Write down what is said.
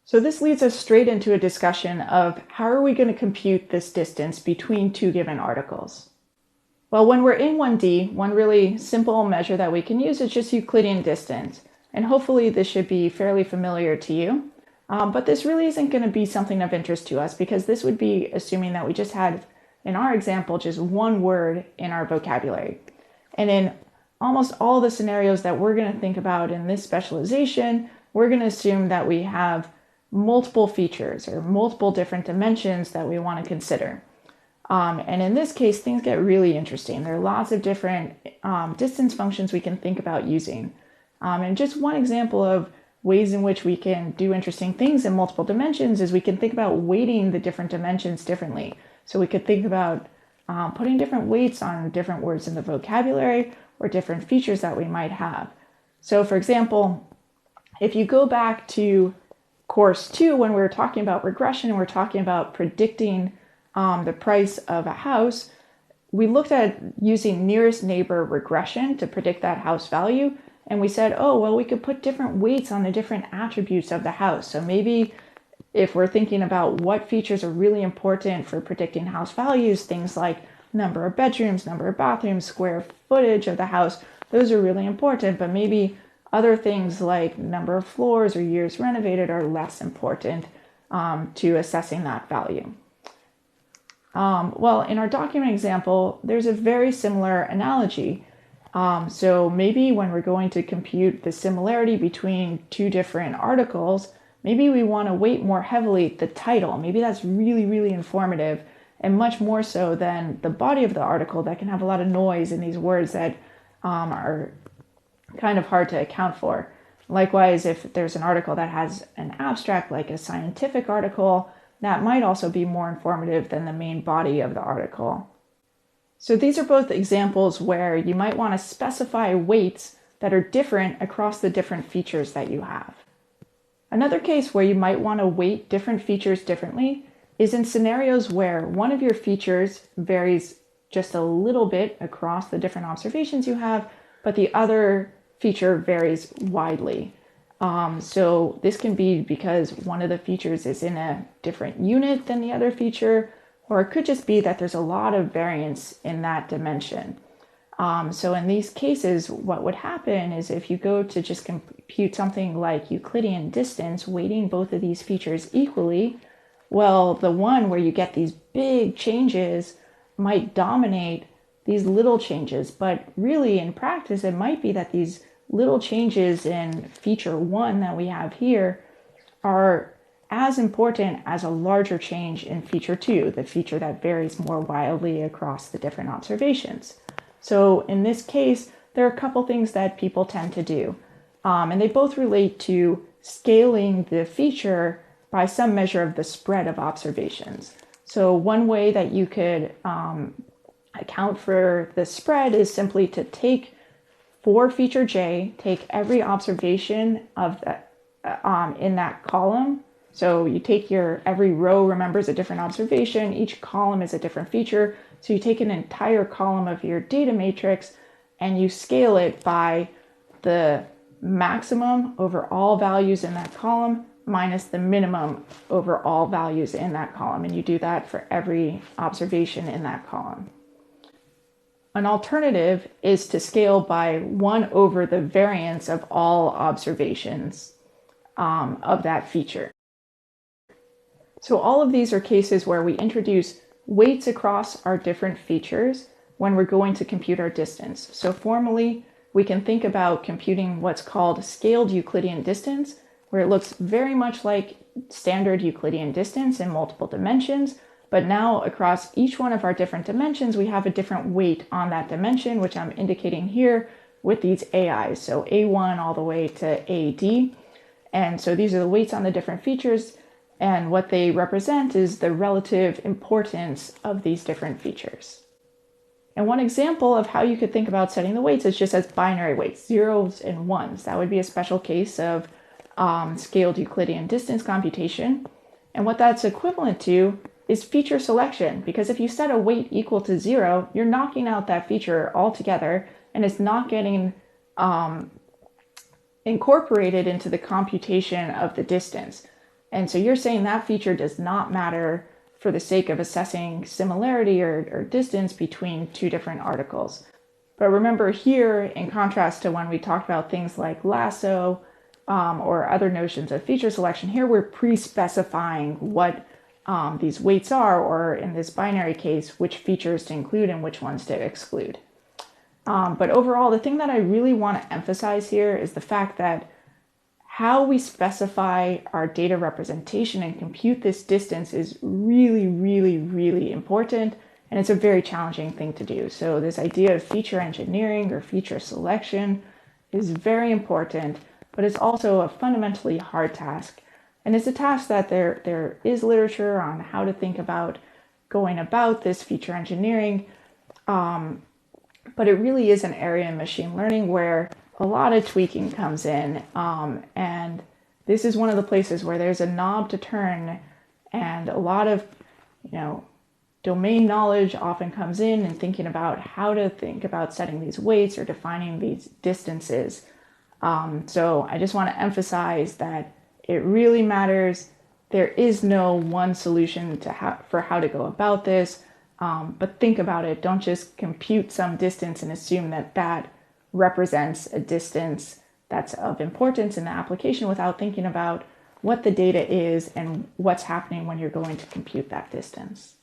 So this leads us straight into a discussion of how are we going to compute this distance between two given articles? Well, when we're in 1D, one really simple measure that we can use is just Euclidean distance. And hopefully this should be fairly familiar to you. But this really isn't going to be something of interest to us because this would be assuming that we just had, in our example, just one word in our vocabulary. And in almost all the scenarios that we're going to think about in this specialization, we're going to assume that we have multiple features or multiple different dimensions that we want to consider. And in this case, things get really interesting. There are lots of different distance functions we can think about using. And just one example of ways in which we can do interesting things in multiple dimensions is we can think about weighting the different dimensions differently. So we could think about putting different weights on different words in the vocabulary or different features that we might have. So for example, if you go back to course 2, when we were talking about regression and we're talking about predicting the price of a house, we looked at using nearest neighbor regression to predict that house value. And we said, oh, well, we could put different weights on the different attributes of the house. So maybe if we're thinking about what features are really important for predicting house values, things like number of bedrooms, number of bathrooms, square footage of the house, those are really important. But maybe other things like number of floors or years renovated are less important to assessing that value. Well, in our document example, there's a very similar analogy. So maybe when we're going to compute the similarity between two different articles, maybe we want to weight more heavily the title. Maybe that's really, really informative and much more so than the body of the article that can have a lot of noise in these words that are kind of hard to account for. Likewise, if there's an article that has an abstract, like a scientific article, that might also be more informative than the main body of the article. So these are both examples where you might want to specify weights that are different across the different features that you have. Another case where you might want to weight different features differently is in scenarios where one of your features varies just a little bit across the different observations you have, but the other feature varies widely. So this can be because one of the features is in a different unit than the other feature, or it could just be that there's a lot of variance in that dimension. So in these cases, what would happen is if you go to just compute something like Euclidean distance, weighting both of these features equally, well, the one where you get these big changes might dominate these little changes. But really, in practice, it might be that these little changes in feature 1 that we have here are as important as a larger change in feature 2, the feature that varies more wildly across the different observations. So in this case, there are a couple things that people tend to do, and they both relate to scaling the feature by some measure of the spread of observations. So one way that you could account for the spread is simply to take for feature J, take every observation of that in that column. So you take every row remembers a different observation, each column is a different feature. So you take an entire column of your data matrix and you scale it by the maximum over all values in that column minus the minimum over all values in that column. And you do that for every observation in that column. An alternative is to scale by 1 over the variance of all observations of that feature. So all of these are cases where we introduce weights across our different features when we're going to compute our distance. So formally, we can think about computing what's called scaled Euclidean distance, where it looks very much like standard Euclidean distance in multiple dimensions, but now across each one of our different dimensions, we have a different weight on that dimension, which I'm indicating here with these AIs. So A1 all the way to AD. And so these are the weights on the different features. And what they represent is the relative importance of these different features. And one example of how you could think about setting the weights is just as binary weights, zeros and ones. That would be a special case of scaled Euclidean distance computation. And what that's equivalent to is feature selection, because if you set a weight equal to 0, you're knocking out that feature altogether, and it's not getting incorporated into the computation of the distance. And so you're saying that feature does not matter for the sake of assessing similarity or distance between two different articles. But remember here, in contrast to when we talked about things like lasso or other notions of feature selection, here we're pre-specifying what these weights are, or in this binary case, which features to include and which ones to exclude. But overall, the thing that I really want to emphasize here is the fact that how we specify our data representation and compute this distance is really, really, really important. And it's a very challenging thing to do. So this idea of feature engineering or feature selection is very important, but it's also a fundamentally hard task. And it's a task that there is literature on how to think about going about this feature engineering. But it really is an area in machine learning where a lot of tweaking comes in. And this is one of the places where there's a knob to turn, and a lot of, domain knowledge often comes in and thinking about how to think about setting these weights or defining these distances. So I just want to emphasize that it really matters. There is no one solution for how to go about this, but think about it. Don't just compute some distance and assume that represents a distance that's of importance in the application without thinking about what the data is and what's happening when you're going to compute that distance.